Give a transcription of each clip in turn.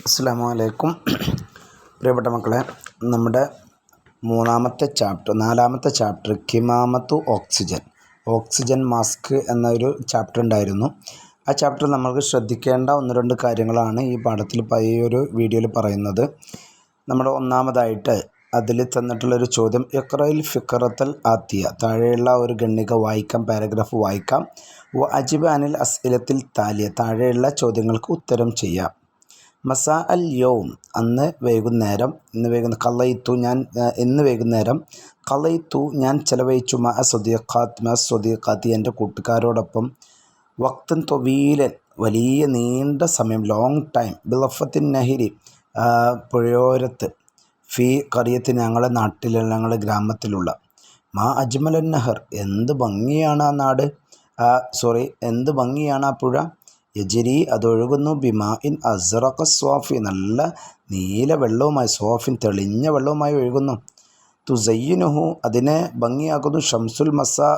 അസ്സലാമു അലൈക്കും. പ്രിയപ്പെട്ട മക്കളെ, നമ്മുടെ നാലാമത്തെ ചാപ്റ്റർ കിമാമത്തു ഓക്സിജൻ മാസ്ക് എന്നൊരു ചാപ്റ്റർ ഉണ്ടായിരുന്നു. ആ ചാപ്റ്റർ നമ്മൾക്ക് ശ്രദ്ധിക്കേണ്ട ഒന്ന് രണ്ട് കാര്യങ്ങളാണ് ഈ പാഠത്തിൽ ഈ ഒരു വീഡിയോയിൽ പറയുന്നത്. നമ്മുടെ ഒന്നാമതായിട്ട് അതിൽ തന്നിട്ടുള്ളൊരു ചോദ്യം, ഇഖ്റയിൽ ഫിഖറത്തൽ ആത്തിയ, താഴെയുള്ള ഒരു ഗണ്ണിക വായിക്കാം, പാരഗ്രാഫ് വായിക്കാം. അജിബ് അനിൽ അസ്ഇലത്തിൽ താലിയ, താഴെയുള്ള ചോദ്യങ്ങൾക്ക് ഉത്തരം ചെയ്യാം. മസാ അൽ യൗം, ഇന്ന് വൈകുന്നേരം കളയിത്തു ഞാൻ ചെലവഴിച്ചു സ്വദീഖാത്തി എൻ്റെ കൂട്ടുകാരോടൊപ്പം വക്തൻ തൊവീലൻ വലിയ നീണ്ട സമയം, ലോങ് ടൈം, ബിളഫത്തിൻ നഹിരി പുഴയോരത്ത്, ഫി ഖറിയത്ത് ഞങ്ങളുടെ നാട്ടിലുള്ള ഞങ്ങളുടെ ഗ്രാമത്തിലുള്ള, മാ അജ്മലൻ നഹർ എന്ത് ഭംഗിയാണ് ആ നാട്, എന്ത് ഭംഗിയാണ് ആ പുഴ, യജരി അതൊഴുകുന്നു, ബിമാ ഇൻ അസ്റഖ സ്വാഫി നല്ല നീല വെള്ളവുമായി, സ്വാഫിൻ തെളിഞ്ഞ വെള്ളവുമായി ഒഴുകുന്നു, തുസയ്യിനുഹു അതിനെ ഭംഗിയാക്കുന്നു, ഷംസുൽ മസാ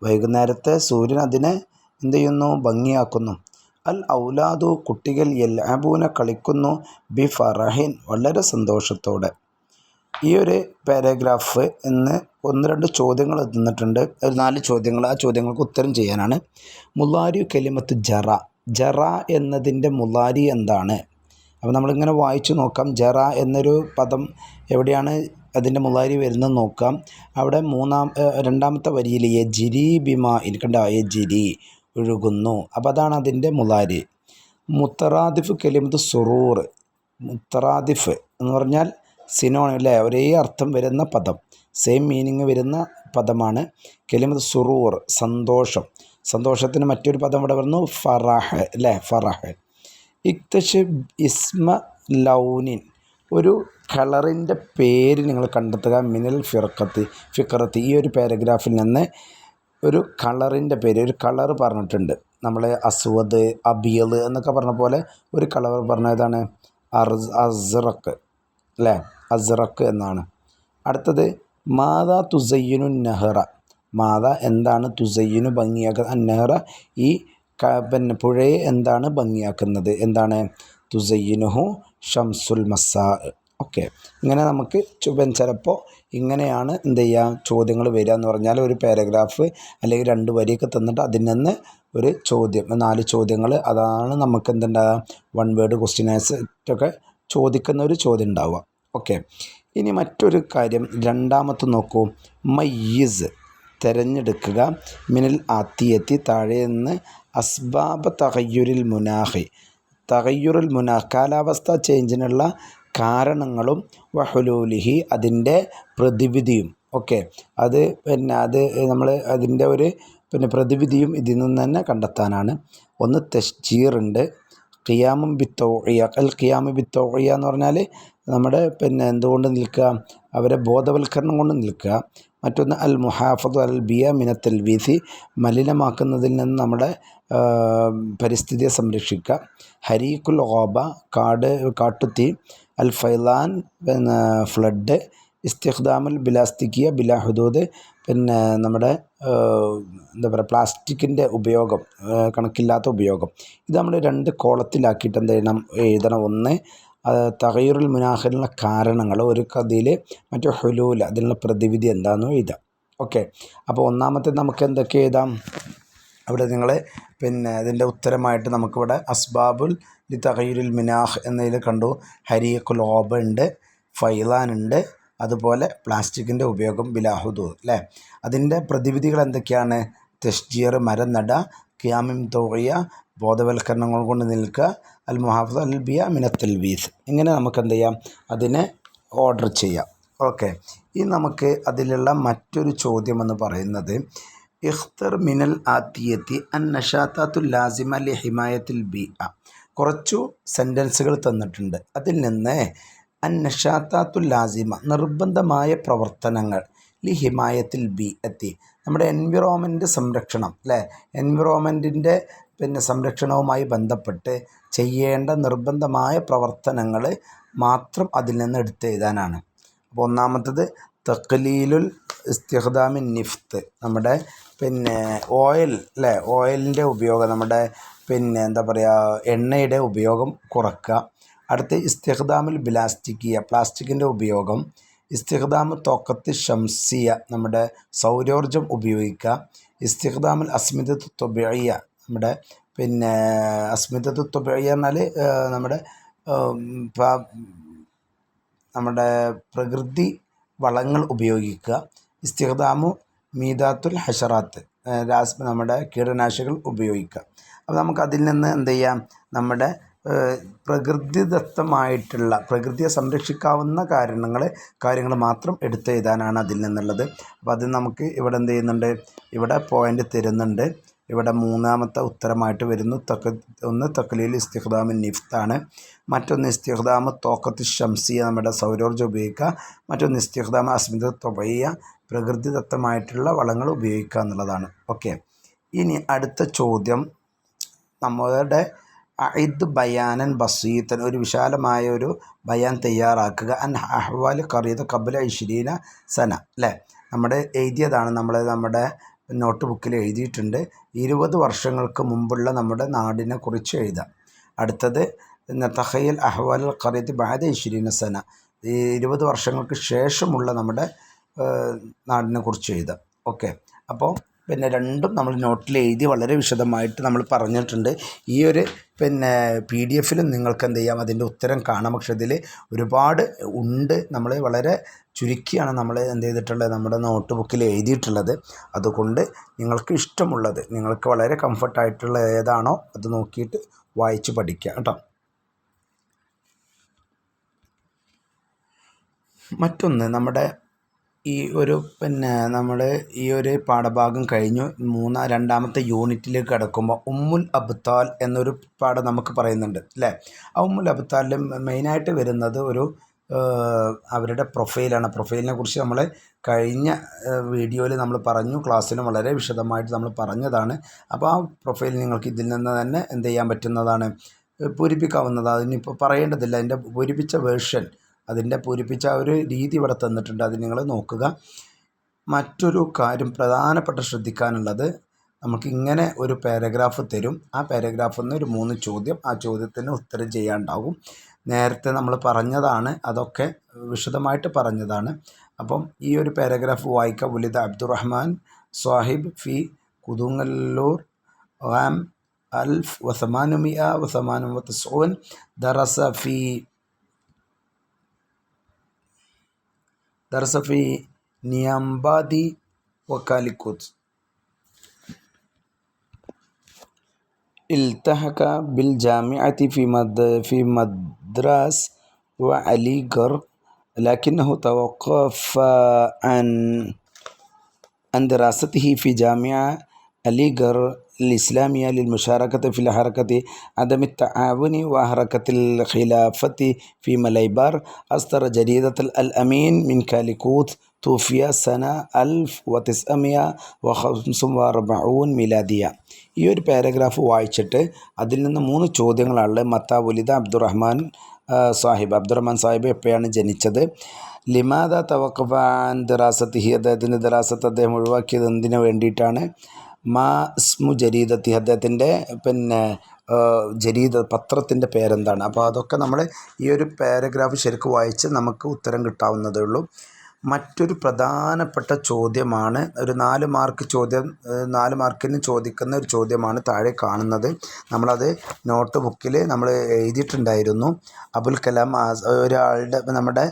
വൈകുന്നേരത്തെ സൂര്യൻ അതിനെ എന്ത് ചെയ്യുന്നു, ഭംഗിയാക്കുന്നു, അൽ ഔലാദു കുട്ടികൾ യൽഅബൂന കളിക്കുന്നു, ബി ഫറഹിൻ വളരെ സന്തോഷത്തോടെ. ഈ ഒരു പാരഗ്രാഫ് ഇന്ന് ഒന്ന് രണ്ട് ചോദ്യങ്ങൾ തന്നിട്ടുണ്ട്, ഒരു 4 ചോദ്യങ്ങൾ. ആ ചോദ്യങ്ങൾക്ക് ഉത്തരം ചെയ്യാനാണ്. മുലാരി കലിമത്ത് ജറ എന്നതിൻ്റെ മുലാരി എന്താണ്? അപ്പോൾ നമ്മളിങ്ങനെ വായിച്ചു നോക്കാം. ജറ എന്നൊരു പദം എവിടെയാണ് അതിൻ്റെ മുലാരി വരുന്നത് നോക്കാം. അവിടെ രണ്ടാമത്തെ വരിയിൽ യജിരി ബിമാ എനിക്കുണ്ട, യജിരി ഒഴുകുന്നു, അപ്പോൾ അതാണ് അതിൻ്റെ മുലാരി. മുത്തറാദിഫ് കലിമത്ത് സുറൂർ, മുത്തറാദിഫ് എന്ന് പറഞ്ഞാൽ സിനോണിം അല്ലേ, ഒരേ അർത്ഥം വരുന്ന പദം, സെയിം മീനിങ് വരുന്ന പദമാണ് കലിമത്ത് സുറൂർ, സന്തോഷം. സന്തോഷത്തിന് മറ്റൊരു പദം ഇവിടെ വരുന്നു ഫറഹ് അല്ലേ, ഫറഹ്. ഇക്തശിബ് ഇസ്മ ലൗനിൻ ഒരു കളറിൻ്റെ പേര് നിങ്ങൾ കണ്ടെത്തുക, മിനൽ ഫിഖറത്തി ഈ ഒരു പാരഗ്രാഫിൽ നിന്ന് ഒരു കളറിൻ്റെ പേര്, ഒരു കളർ പറഞ്ഞിട്ടുണ്ട്. നമ്മൾ അസ്വദ്, അബിയൽ എന്നൊക്കെ പറഞ്ഞ പോലെ ഒരു കളർ പറഞ്ഞതാണ് അസ്റഖ് അല്ലേ, അസ്റഖ് എന്നാണ്. അടുത്തത് മാതാ തുസയ്യിനു നഹറ, മാതാ എന്താണ്, തുസയ്യിനു ഭംഗിയാക്കുക, അന്നഹറ ഈ പുഴയെ എന്താണ് ഭംഗിയാക്കുന്നത്, എന്താണ്, തുസയ്യിനുഹു ഷംസുൽ മസാ. ഓക്കെ, ഇങ്ങനെ നമുക്ക് ചിലപ്പോൾ ഇങ്ങനെയാണ് എന്ത് ചെയ്യുക ചോദ്യങ്ങൾ വരിക എന്ന് പറഞ്ഞാൽ, ഒരു പാരഗ്രാഫ് അല്ലെങ്കിൽ 2 വരിയൊക്കെ തന്നിട്ട് അതിൽ നിന്ന് ഒരു ചോദ്യം, 4 ചോദ്യങ്ങൾ, അതാണ് നമുക്ക് എന്തുണ്ടാകുക 1 വേർഡ് ക്വസ്റ്റ്യൻ ആൻസർ ചോദിക്കുന്ന ഒരു ചോദ്യം ഉണ്ടാവുക. ഓക്കെ, ഇനി മറ്റൊരു കാര്യം, രണ്ടാമത്തെ നോക്കൂ, മയ്യിസ് തിരഞ്ഞെടുക്കുക, മിനൽ ആത്തിയത്തി താഴെ നിന്ന്, അസ്ബാബ തഗയ്യുരുൽ മുനാഖ് കാലാവസ്ഥ ചേഞ്ചിനുള്ള കാരണങ്ങളും, വഹുലൂലിഹി അതിൻ്റെ പ്രതിവിധിയും. ഓക്കെ, അത് നമ്മൾ അതിൻ്റെ ഒരു പ്രതിവിധിയും ഇതിൽ നിന്ന് തന്നെ കണ്ടെത്താനാണ്. ഒന്ന് തശ്ജീറുണ്ട്, ഖിയാമും ബിത്തൗഇയ, ഖിയാമു ബിത്തൗഇയ എന്ന് പറഞ്ഞാൽ നമ്മുടെ എന്തുകൊണ്ട് നിൽക്കുക, അവരെ ബോധവൽക്കരണം കൊണ്ട് നിൽക്കുക. മറ്റൊന്ന് അൽ മുഹാഫദു അൽ ബിയ മിന തൽവീസി മലിനമാക്കുന്നതിൽ നിന്ന് നമ്മുടെ പരിസ്ഥിതിയെ സംരക്ഷിക്കുക. ഹരീഖുൽ ഗാബ കാട്ടുതീ, അൽ ഫൈലാൻ ഫ്ലഡ്, ഇസ്തിഖ്ദാമുൽ ബിലാസ്തിക്കിയ ബിലാ ഹുദൂദ് നമ്മുടെ എന്താ പറയുക പ്ലാസ്റ്റിക്കിൻ്റെ ഉപയോഗം, കണക്കില്ലാത്ത ഉപയോഗം. ഇത് നമ്മൾ 2 കോളത്തിലാക്കിയിട്ട് എന്ത് ചെയ്യണം, എഴുതണം. ഒന്ന് തഗയ്യുറുൽ മുനാഖിനുള്ള കാരണങ്ങൾ ഒരു കഥയിൽ, മറ്റു ഹുലൂൽ അതിനുള്ള പ്രതിവിധി എന്താണെന്ന് എഴുതാം. ഓക്കെ, അപ്പോൾ ഒന്നാമത്തെ നമുക്ക് എന്തൊക്കെ എഴുതാം, അവിടെ നിങ്ങൾ ഇതിൻ്റെ ഉത്തരമായിട്ട് നമുക്കിവിടെ അസ്ബാബുൽ ലി തഗയ്യുരുൽ മുനാഖ് എന്നതിൽ കണ്ടു, ഹരീഖുൽ ഗാബ ഉണ്ട്, ഫൈലാൻ ഉണ്ട്, അതുപോലെ പ്ലാസ്റ്റിക്കിൻ്റെ ഉപയോഗം ബിലാഹുദൂദ് അല്ലേ. അതിൻ്റെ പ്രതിവിധികൾ എന്തൊക്കെയാണ്, തശ്ജീർ മരം നടുക, ഖിയാമിൻ തൗഇയ ബോധവൽക്കരണങ്ങൾ കൊണ്ട് നിൽക്കുക, അൽ മുഹാഫദ അൽ ബിയ മിന തൽവീസ്. ഇങ്ങനെ നമുക്ക് എന്ത് ചെയ്യാം, അതിനെ ഓർഡർ ചെയ്യാം. ഓക്കെ, ഇനി നമുക്ക് അതിലുള്ള മറ്റൊരു ചോദ്യം എന്ന് പറയുന്നത്, ഇഖ്തർ മിനൽ ആത്തിയത്തി അൻ നഷാത്താത്തുൽ ലാസിമ ലി ഹിമായത്തിൽ ബിഅ. കുറച്ചു സെൻറ്റൻസുകൾ തന്നിട്ടുണ്ട്. അതിൽ നിന്ന് അൻ നഷാത്താത്തുൽ ലാസിമ നിർബന്ധമായ പ്രവർത്തനങ്ങൾ, ലി ഹിമായത്തിൽ ബിഅത്തി നമ്മുടെ എൻവിറോൺമെൻറ്റ് സംരക്ഷണം അല്ലേ, എൻവിറോൺമെൻറ്റിൻ്റെ സംരക്ഷണവുമായി ബന്ധപ്പെട്ട് ചെയ്യേണ്ട നിർബന്ധമായ പ്രവർത്തനങ്ങൾ മാത്രം അതിൽ നിന്ന് എടുത്തെഴുതാനാണ്. അപ്പോൾ ഒന്നാമത്തത് തഖ്ലീലുൽ ഇസ്തിഖ്ദാമിൻ നിഫ്ത് നമ്മുടെ ഓയിൽ അല്ലേ, ഓയിലിൻ്റെ ഉപയോഗം, നമ്മുടെ എന്താ പറയുക എണ്ണയുടെ ഉപയോഗം കുറക്കുക. അടുത്ത് ഇസ്തിഖ്ദാമുൽ പ്ലാസ്റ്റിക്കിയ, പ്ലാസ്റ്റിക്കിൻ്റെ ഉപയോഗം. ഇസ്തിഖ്ദാമു തോക്കത്ത് ഷംസിയ, നമ്മുടെ സൗരോർജ്ജം ഉപയോഗിക്കുക. ഇസ്തിഖ്ദാമുൽ അസ്മിദത്ത് ത്വബിഇയ്യ, നമ്മുടെ പിന്നെ അസ്മിദത്ത് ത്വബിഇയ്യ എന്നാൽ നമ്മുടെ നമ്മുടെ പ്രകൃതി വളങ്ങൾ ഉപയോഗിക്കുക. ഇസ്തിഖ്ദാമു മീദാത്തുൽ ഹഷറാത്ത്, നമ്മുടെ കീടനാശികൾ ഉപയോഗിക്കുക. അപ്പോൾ നമുക്ക് അതിൽ നിന്ന് എന്ത് ചെയ്യാം, നമ്മുടെ പ്രകൃതിദത്തമായിട്ടുള്ള പ്രകൃതിയെ സംരക്ഷിക്കാവുന്ന കാര്യങ്ങൾ മാത്രം എടുത്തെഴുതാനാണ് അതിൽ നിന്നുള്ളത്. അപ്പോൾ അത് നമുക്ക് ഇവിടെ എന്ത് ചെയ്യുന്നുണ്ട്, ഇവിടെ പോയിൻ്റ് തരുന്നുണ്ട്. ഇവിടെ മൂന്നാമത്തെ ഉത്തരമായിട്ട് വരുന്നു. ഒന്ന് തക്ലീൽ ഇസ്തിഖ്ദാമു നിഫ്താണ്, മറ്റൊന്ന് ഇസ്തിഖ്ദാമു തോക്കത്ത് ഷംസിയ, നമ്മുടെ സൗരോർജ്ജം ഉപയോഗിക്കുക. മറ്റൊന്ന് ഇസ്തിഖ്ദാമു അസ്മിദത്ത് ത്വബിഇയ്യ, പ്രകൃതിദത്തമായിട്ടുള്ള വളങ്ങൾ ഉപയോഗിക്കുക എന്നുള്ളതാണ്. ഓക്കെ, ഇനി അടുത്ത ചോദ്യം നമ്മളുടെ അഇദ് ബയാനൻ ബസീത്തൻ, ഒരു വിശാലമായ ഒരു ബയാൻ തയ്യാറാക്കുക. അൻ അഹ്വാൽ ഖറീദ ഖബ്ല 20 സന, അല്ലേ, നമ്മുടെ എഴുതിയതാണ്, നമ്മുടെ നോട്ട് ബുക്കിൽ എഴുതിയിട്ടുണ്ട്. 20 വർഷങ്ങൾക്ക് മുമ്പുള്ള നമ്മുടെ നാടിനെ കുറിച്ച് എഴുതാം. അടുത്തത് തഖയ്യൽ അഹ്വാൽ ഖറീദ് ബഅദ 20 സന, 20 വർഷങ്ങൾക്ക് ശേഷമുള്ള നമ്മുടെ നാടിനെ കുറിച്ച് എഴുതാം. ഓക്കെ, അപ്പോൾ പിന്നെ രണ്ടും നമ്മൾ നോട്ടിൽ എഴുതി വളരെ വിശദമായിട്ട് നമ്മൾ പറഞ്ഞിട്ടുണ്ട്. ഈ ഒരു PDF-ലും നിങ്ങൾക്ക് എന്ത് ചെയ്യാം, അതിൻ്റെ ഉത്തരം കാണാം. പക്ഷെ ഇതിൽ ഒരുപാട് ഉണ്ട്, നമ്മൾ വളരെ ചുരുക്കിയാണ് നമ്മൾ എന്ത് ചെയ്തിട്ടുള്ളത്, നമ്മുടെ നോട്ട് ബുക്കിൽ എഴുതിയിട്ടുള്ളത്. അതുകൊണ്ട് നിങ്ങൾക്ക് ഇഷ്ടമുള്ളത്, നിങ്ങൾക്ക് വളരെ കംഫർട്ടായിട്ടുള്ള ഏതാണോ അത് നോക്കിയിട്ട് വായിച്ച് പഠിക്കുക കേട്ടോ. മറ്റൊന്ന്, നമ്മുടെ ഈ ഒരു നമ്മൾ ഈ ഒരു പാഠഭാഗം കഴിഞ്ഞു രണ്ടാമത്തെ യൂണിറ്റിലേക്ക് കടക്കുമ്പോൾ ഉമ്മുൽ അബ്താൽ എന്നൊരു പാഠം നമുക്ക് പറയുന്നുണ്ട്, അല്ലേ. ആ ഉമ്മുൽ അബ്താലിൽ മെയിനായിട്ട് വരുന്നത് ഒരു അവരുടെ പ്രൊഫൈലാണ്. പ്രൊഫൈലിനെ കുറിച്ച് നമ്മൾ കഴിഞ്ഞ വീഡിയോയിൽ നമ്മൾ പറഞ്ഞു, ക്ലാസ്സിലും വളരെ വിശദമായിട്ട് നമ്മൾ പറഞ്ഞതാണ്. അപ്പോൾ ആ പ്രൊഫൈൽ നിങ്ങൾക്ക് ഇതിൽ നിന്ന് തന്നെ എന്ത് ചെയ്യാൻ പറ്റുന്നതാണ്, പൂരിപ്പിക്കാവുന്നതാണ്. അതിനിപ്പോൾ പറയേണ്ടതില്ല, അതിൻ്റെ പൂരിപ്പിച്ച വേർഷൻ, അതിൻ്റെ പൂരിപ്പിച്ച ഒരു രീതി ഇവിടെ തന്നിട്ടുണ്ട്, അത് നിങ്ങൾ നോക്കുക. മറ്റൊരു കാര്യം പ്രധാനപ്പെട്ട ശ്രദ്ധിക്കാനുള്ളത്, നമുക്കിങ്ങനെ ഒരു പാരഗ്രാഫ് തരും. ആ പാരഗ്രാഫിൽ നിന്ന് ഒരു 3 ചോദ്യം, ആ ചോദ്യത്തിന് ഉത്തരം ചെയ്യാനുണ്ടാകും. നേരത്തെ നമ്മൾ പറഞ്ഞതാണ്, അതൊക്കെ വിശദമായിട്ട് പറഞ്ഞതാണ്. അപ്പം ഈ ഒരു പാരഗ്രാഫ് വായിക്കുക. ഉലിദ അബ്ദുറഹ്മാൻ സാഹിബ് ഫി കുദുങ്ങല്ലൂർ ആം 1898 درس في نيامبادي وكاليكوت. التحق بالجامعة في مدراس وعليغر، لكنه توقف عن دراسته في جامعة عليغر الإسلامية للمشاركة في الحركة عدم التعاون وحركة الخلافة في مليبار. أصدر جريدة الأمين من كاليكوت. توفي سنة 1945 ميلادية. ഈ ഒരു പാരഗ്രാഫ് വായിച്ചിട്ട് അതിൽ നിന്ന് 3 ചോദ്യങ്ങളാണ്. മത്താ ഉലിദ അബ്ദുറഹ്മാൻ സാഹിബ് എപ്പോഴാണ് ജനിച്ചത്? ലിമാദ തവഖഫ അൻ ദിറാസത്തിഹി, അദ്ദേഹത്തിൻ്റെ ദിറാസത്ത് അദ്ദേഹം ഒഴിവാക്കിയത് എന്തിനു വേണ്ടിയിട്ടാണ്? മാ ഇസ്മു ജരീദത്തി, അദ്ദേഹത്തിൻ്റെ ജരീദ പത്രത്തിൻ്റെ പേരെന്താണ്? അപ്പോൾ അതൊക്കെ നമ്മൾ ഈ ഒരു പാരഗ്രാഫ് ശരിക്കും വായിച്ച് നമുക്ക് ഉത്തരം കിട്ടാവുന്നതേ ഉള്ളൂ. മറ്റൊരു പ്രധാനപ്പെട്ട ചോദ്യമാണ്, ഒരു 4 മാർക്കിന് ചോദിക്കുന്ന ഒരു ചോദ്യമാണ് താഴെ കാണുന്നത്. നമ്മളത് നോട്ട് ബുക്കിൽ നമ്മൾ എഴുതിയിട്ടുണ്ടായിരുന്നു. അബുൽ കലാം ഒരാളുടെ നമ്മുടെ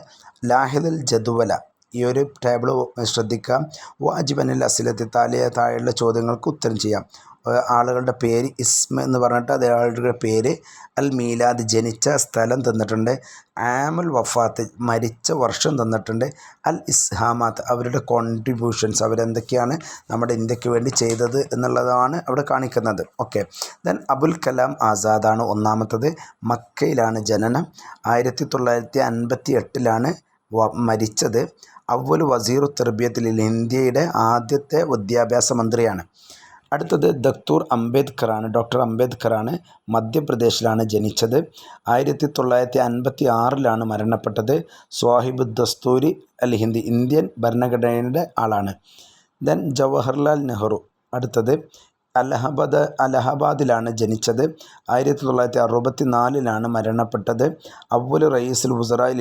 ലാഹിദുൽ ജദ്വല, ഈ ഒരു ടേബിൾ ശ്രദ്ധിക്കാം. വാജിബനിൽ അസിലത്തി, താഴെയുള്ള ചോദ്യങ്ങൾക്ക് ഉത്തരം ചെയ്യാം. ആളുകളുടെ പേര് ഇസ്മ എന്ന് പറഞ്ഞിട്ട് അതയാളുടെ പേര്, അൽ മീലാദ് ജനിച്ച സ്ഥലം തന്നിട്ടുണ്ട്, ആമുൽ വഫാത്ത് മരിച്ച വർഷം തന്നിട്ടുണ്ട്, അൽ ഇസ്ഹാമാത്ത് അവരുടെ കോൺട്രിബ്യൂഷൻസ് അവരെന്തൊക്കെയാണ് നമ്മുടെ ഇന്ത്യക്ക് വേണ്ടി ചെയ്തത് എന്നുള്ളതാണ് അവിടെ കാണിക്കുന്നത്. ഓക്കെ, ദെൻ അബുൽ കലാം ആസാദാണ് ഒന്നാമത്തത്. മക്കയിലാണ് ജനനം, 1958 മരിച്ചത്. അവൽ വസീറു തെർബിയത്തിൽ, ഇന്ത്യയുടെ ആദ്യത്തെ വിദ്യാഭ്യാസ മന്ത്രിയാണ്. അടുത്തത് ഡോക്ടർ അംബേദ്കറാണ്. മധ്യപ്രദേശിലാണ് ജനിച്ചത്. 1956 മരണപ്പെട്ടത്. സ്വാഹിബ് ദസ്തൂരി അൽ ഹിന്ദ്, ഇന്ത്യൻ ഭരണഘടനയുടെ ആളാണ്. ദെൻ ജവഹർലാൽ നെഹ്റു. അടുത്തത് അലഹബാദിലാണ് ജനിച്ചത്. 1964 മരണപ്പെട്ടത്. അവ്വൽ റയീസുൽ വുസറായിൽ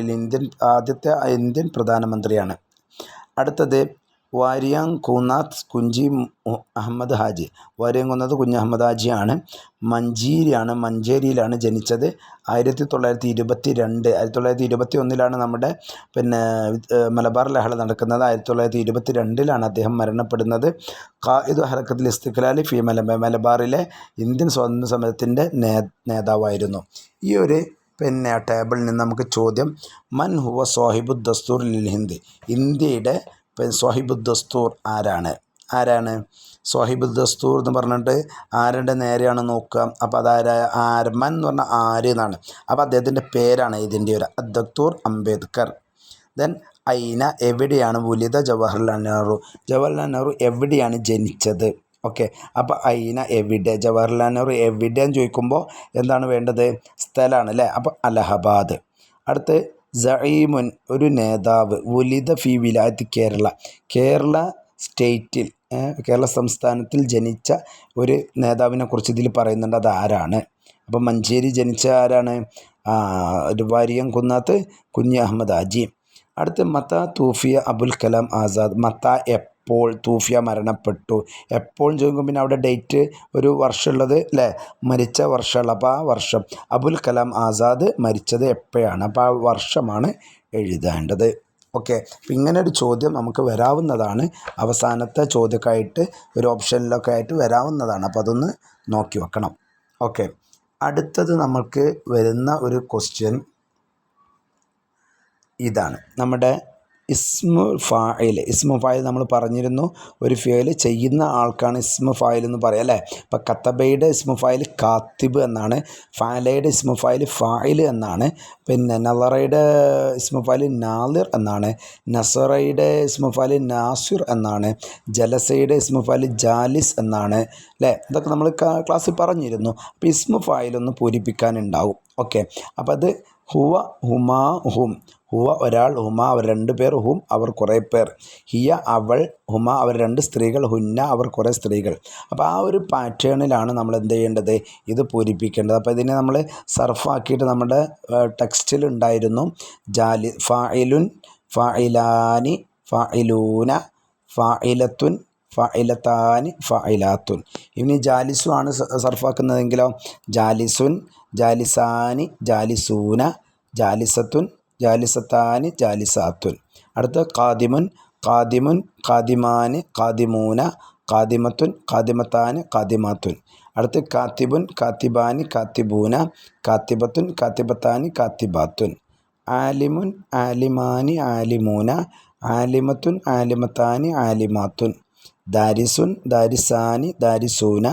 ആദ്യത്തെ ഇന്ത്യൻ പ്രധാനമന്ത്രിയാണ്. അടുത്തത് വാരിയാങ്കുന്നാത്ത് കുഞ്ചി അഹമ്മദ് ഹാജി. വാരിയാങ്കുന്നാത്ത് കുഞ്ഞ് അഹമ്മദ് ഹാജിയാണ്. മഞ്ചേരിയിലാണ് ജനിച്ചത്. 1921 നമ്മുടെ മലബാർ ലഹള നടക്കുന്നത്. 1922 അദ്ദേഹം മരണപ്പെടുന്നത്. ഖായിദു ഹറക്കത്തുൽ ഇസ്തിഖ്ലാൽ ഫി മലബാറിലെ ഇന്ത്യൻ സ്വാതന്ത്ര്യ സമരത്തിൻ്റെ നേതാവായിരുന്നു. ഈ ഒരു ടേബിളിൽ നിന്ന് നമുക്ക് ചോദ്യം, മൻ ഹുവ സാഹിബു ദസ്തൂർ ലിൽ ഹിന്ദ്, ഇന്ത്യയുടെ സാഹിബു ദസ്തൂർ ആരാണ്? സാഹിബു ദസ്തൂർ എന്ന് പറഞ്ഞിട്ട് ആരുടെ നേരെയാണ് നോക്കുക? അപ്പോൾ മൻ എന്ന് പറഞ്ഞാൽ ആര് എന്നാണ്. അപ്പോൾ അദ്ദേഹത്തിൻ്റെ പേരാണ് ഇതിൻ്റെ ഒരു ഡോക്ടർ അംബേദ്കർ. ദെൻ ഐന, എവിടെയാണ് വുലിദ ജവഹർലാൽ നെഹ്റു എവിടെയാണ് ജനിച്ചത്? ഓക്കെ, അപ്പോൾ ഐന എവിടെ, ജവഹർലാൽ നെഹ്റു എവിടെയെന്ന് ചോദിക്കുമ്പോൾ എന്താണ് വേണ്ടത്? സ്ഥലമാണ് അല്ലേ. അപ്പോൾ അലഹബാദ്. അടുത്ത് സഈമുൻ, ഒരു നേതാവ്. വുലിദ ഫി വിലായത്ത് കേരള സ്റ്റേറ്റിൽ, കേരള സംസ്ഥാനത്തിൽ ജനിച്ച ഒരു നേതാവിനെ കുറിച്ച് ഇതിൽ പറയുന്നുണ്ട്. അത് ആരാണ്? അപ്പം മഞ്ചേരി ജനിച്ച ആരാണ്? വാരിയംകുന്നാത്ത് കുഞ്ഞി അഹമ്മദ് ഹാജി. അടുത്ത് മത്ത തൂഫിയ അബുൽ കലാം ആസാദ്. മത്ത എപ്പോൾ, തൂഫിയ മരണപ്പെട്ടു. എപ്പോഴും ചോദിക്കും, പിന്നെ അവിടെ ഡേറ്റ് ഒരു വർഷമുള്ളത് അല്ലേ, മരിച്ച വർഷമുള്ള. അപ്പോൾ ആ വർഷം. അബുൽ കലാം ആസാദ് മരിച്ചത് എപ്പോഴാണ്? അപ്പോൾ ആ വർഷമാണ് എഴുതേണ്ടത്. ഓക്കെ, അപ്പം ഇങ്ങനെ ഒരു ചോദ്യം നമുക്ക് വരാവുന്നതാണ്. അവസാനത്തെ ചോദ്യമൊക്കെയായിട്ട് ഒരു ഓപ്ഷനിലൊക്കെ ആയിട്ട് വരാവുന്നതാണ്. അപ്പോൾ അതൊന്ന് നോക്കി വെക്കണം. ഓക്കെ, അടുത്തത് നമുക്ക് വരുന്ന ഒരു ക്വസ്റ്റ്യൻ ഇതാണ്. നമ്മുടെ ഇസ്മു ഫായിൽ നമ്മൾ പറഞ്ഞിരുന്നു, ഒരു ഫിയൽ ചെയ്യുന്ന ആൾക്കാണ് ഇസ്മു ഫായിൽ എന്ന് പറയാം അല്ലേ. ഇപ്പോൾ കത്തബയുടെ ഇസ്മു ഫായിൽ കാത്തിബ് എന്നാണ്. ഫാലയുടെ ഇസ്മു ഫായിൽ ഫായിൽ എന്നാണ്. പിന്നെ നളറയുടെ ഇസ്മു ഫായിൽ നാളിർ എന്നാണ്. നസറയുടെ ഇസ്മു ഫായിൽ നാസിർ എന്നാണ്. ജലസയുടെ ഇസ്മു ഫായിൽ ജാലിസ് എന്നാണ് അല്ലേ. ഇതൊക്കെ നമ്മൾ ക്ലാസ്സിൽ പറഞ്ഞിരുന്നു. അപ്പോൾ ഇസ്മു ഫായിലൊന്ന് പൂരിപ്പിക്കാനുണ്ടാവും. ഓക്കെ, അപ്പോൾ അത് ഹുവ, ഹുമാ, ഹും. ഹുവ ഒരാൾ, ഹുമ അവർ 2 പേർ, ഹും അവർ കുറേ പേർ. ഹിയ അവൾ, ഹുമ അവർ 2 സ്ത്രീകൾ, ഹുന്ന അവർ കുറേ സ്ത്രീകൾ. അപ്പോൾ ആ ഒരു പാറ്റേണിലാണ് നമ്മൾ എന്ത് ചെയ്യേണ്ടത്? ഇത് പൂരിപ്പിക്കേണ്ടത്. അപ്പോൾ ഇതിനെ നമ്മൾ സർഫാക്കിയിട്ട് നമ്മുടെ ടെക്സ്റ്റിൽ ഉണ്ടായിരുന്നു. ഫായിലുൻ, ഫായിലാനി, ഫായിലൂന, ഫായിലത്തുൻ, ഫായിലത്താനി, ഫായിലാത്തുൻ. ഇനി ജാലിസു ആണ് സർഫാക്കുന്നതെങ്കിലോ ജാലിസുൻ, ജാലിസാനി, ജാലിസൂന, ജാലിസത്തുൻ, ജാലിസത്താനി, ജാലിസാത്തുൻ. അടുത്ത ഖാദിമുൻ, ഖാദിമുൻ, ഖാദിമാനി, ഖാദിമൂന, ഖാദിമത്തുൻ, ഖാദിമത്താനി, ഖാദിമാത്തുൻ. അടുത്ത് കാത്തിബുൻ, കാത്തിബാനി, കാത്തിബൂന, കാത്തിബത്തുൻ, കാത്തിബത്താനി, കാത്തിബാത്തുൻ. ആലിമുൻ, ആലിമാനി, ആലിമൂന, ആലിമത്തുൻ, ആലിമത്താനി, ആലിമാത്തുൻ. ദാരിസുൻ, ദാരിസാനി, ദാരിസൂന,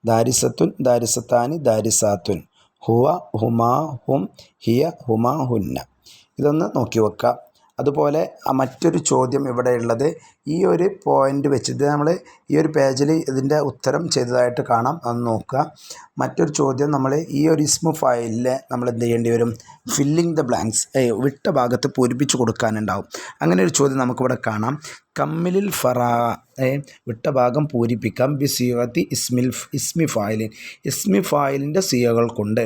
ദാരിസത്തുൻ, ദാരിസത്താനി, ദാരിസാത്തുൻ. ഹുവ, ഹുമാ, ഹും, ഹിയ, ഹുമാ, ഹുന്ന. ഇതൊന്ന് നോക്കി വെക്കാം. അതുപോലെ മറ്റൊരു ചോദ്യം ഇവിടെ ഉള്ളത്, ഈ ഒരു പോയിൻ്റ് വെച്ചിട്ട് നമ്മൾ ഈ ഒരു പേജിൽ ഇതിൻ്റെ ഉത്തരം ചെയ്തതായിട്ട് കാണാം. അതൊന്ന് നോക്കുക. മറ്റൊരു ചോദ്യം, നമ്മൾ ഈ ഒരു ഇസ്മു ഫയലിൽ നമ്മൾ എന്ത് ചെയ്യേണ്ടി വരും? ഫില്ലിങ് ദ ബ്ലാങ്ക്സ്, വിട്ട ഭാഗത്ത് പൂരിപ്പിച്ച് കൊടുക്കാനുണ്ടാവും. അങ്ങനെ ഒരു ചോദ്യം നമുക്കിവിടെ കാണാം. കമ്മിലിൽ ഫറാ, വിട്ട ഭാഗം പൂരിപ്പിക്കാം. ബി സിയത്തി ഇസ്മി ഫായിലിൻ, ഇസ്മി ഫായിലിൻ്റെ സിയകൾ കൊണ്ട്.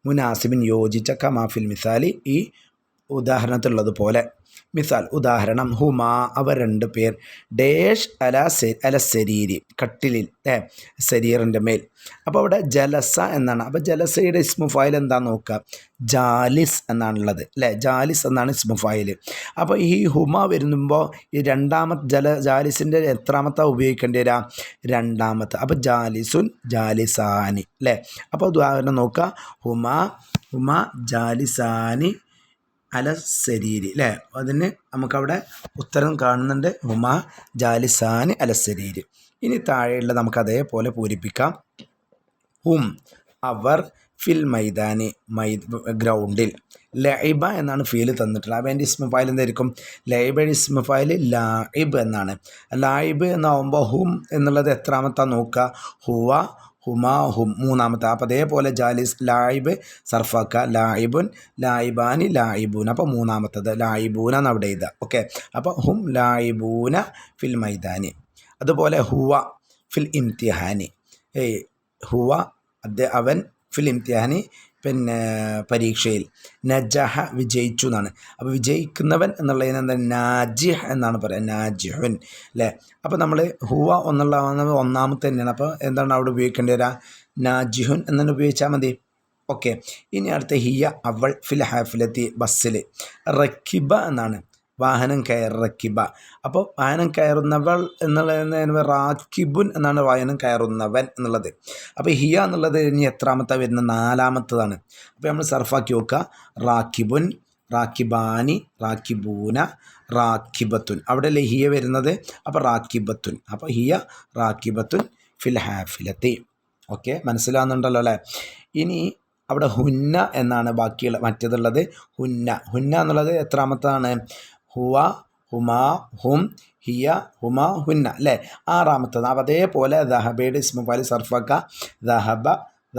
മുനാസിബിൻ യോജിച്ച, കമാഫിൽ മിസാലി ഈ ഉദാഹരണത്തിലുള്ളതുപോലെ. മിസാൽ, ഉദാഹരണം, ഹുമാ അവർ 2 പേർ, ഡേഷ് അല ശരീരി കട്ടിലിൽ, ശരീറിൻ്റെ മേൽ. അപ്പോൾ അവിടെ ജലസ എന്നാണ്. അപ്പോൾ ജലസയുടെ ഇസ്മു ഫായിൽ എന്താണെന്ന് നോക്കുക, ജാലിസ് എന്നാണുള്ളത് അല്ലേ. ജാലിസ് എന്നാണ് ഇസ്മു ഫായിൽ. അപ്പോൾ ഈ ഹുമ വരുമ്പോൾ ഈ ജാലിസിൻ്റെ എത്രാമത്തെ ഉപയോഗിക്കേണ്ടി വരിക? 2ാമത്തെ. അപ്പോൾ ജാലിസുൻ, ജാലിസാനി അല്ലേ. അപ്പോൾ ഉദാഹരണം നോക്കുക, ഹുമ ജാലിസാനി അല ശരീരി അല്ലേ. അതിന് നമുക്കവിടെ ഉത്തരം കാണുന്നുണ്ട്, ഹുമ ജാലിസാനി അല ശരീരി. ഇനി താഴെയുള്ള നമുക്ക് അതേപോലെ പൂരിപ്പിക്കാം. ഹും അവർ, ഫിൽ മൈതാനി ഗ്രൗണ്ടിൽ. ലൈബ എന്നാണ് ഫീല് തന്നിട്ടുള്ളത്. അപ്പോൾ എൻ്റെ ഇസ്മു ഫായിൽ എന്തായിരിക്കും? ലൈബയുടെ ഇസ്മു ഫായിൽ ലായിബ് എന്നാണ്. ലായിബ് എന്നാവുമ്പോൾ ഹും എന്നുള്ളത് എത്രാമത്താണ് നോക്കുക? ഹുവ, ഹുമാ, ഹും 3ാമത്തെ. അപ്പോൾ അതേപോലെ ജാലിസ് ലായിബ് സർഫാക്ക, ലായിബുൻ, ലായിബാനി, ലായിബൂൻ. അപ്പോൾ 3ാമത്തത് ലായിബൂന എന്ന് അവിടെ എഴുതുക. ഓക്കെ, അപ്പോൾ ഹും ലായിബൂന ഫിൽ മൈതാനി. അതുപോലെ ഹുവ ഫിൽ ഇംതിഹാനി, ഹുവ അവൻ ഫിൽ ഇംതിഹാനി പിന്നെ പരീക്ഷയിൽ നജഹ വിജയിച്ചു എന്നാണ്. അപ്പോൾ വിജയിക്കുന്നവൻ എന്നുള്ളതിന് എന്താ നാജിഹ് എന്നാണ് പറയുക, നാജിഹുൻ അല്ലേ. അപ്പോൾ നമ്മൾ ഹുവ എന്നുള്ള ഒന്നാമത്തെ തന്നെയാണ്. അപ്പോൾ എന്താണ് അവിടെ ഉപയോഗിക്കേണ്ടി വരിക? നാജിഹുൻ എന്നാണ് ഉപയോഗിച്ചാൽ മതി. ഓക്കെ. ഇനി അടുത്ത ഹിയ അവൾ ഫിൽ ഹാഫിലത്തി ബസ്സിൽ, റക്കിബ എന്നാണ് വാഹനം കയർ, റക്കിബ. അപ്പോൾ വാഹനം കയറുന്നവൾ എന്നുള്ളത് റാക്കിബുൻ എന്നാണ് വാഹനം കയറുന്നവൻ എന്നുള്ളത്. അപ്പോൾ ഹിയ എന്നുള്ളത് ഇനി എത്രാമത്തെ വരുന്ന? നാലാമത്തതാണ്. അപ്പോൾ നമ്മൾ സർഫാക്കി നോക്കുക. റാക്കിബുൻ, റാക്കിബാനി, റാക്കിബൂന, റാക്കിബത്തുൻ. അവിടെ അല്ലേ ഹിയ വരുന്നത്? അപ്പോൾ റാക്കിബത്തുൻ. അപ്പോൾ ഹിയ റാക്കിബത്തുൻ ഫിൽ ഹാഫിലത്തി. ഓക്കെ, മനസ്സിലാവുന്നുണ്ടല്ലോ അല്ലേ. ഇനി അവിടെ ഹുന്ന എന്നാണ് ബാക്കിയുള്ള മറ്റേതുള്ളത്. ഹുന്ന, ഹുന്ന എന്നുള്ളത് എത്രാമത്താണ്? ഹുവ, ഹുമാ, ഹും, ഹിയ, ഹുമ, ഹുന്ന അല്ലേ, ആറാമത്തത്. അപ്പോൾ അതേപോലെ ദഹബയുടെ ഇസ്മു ഫൈൽ സർഫക്ക. ദഹബ,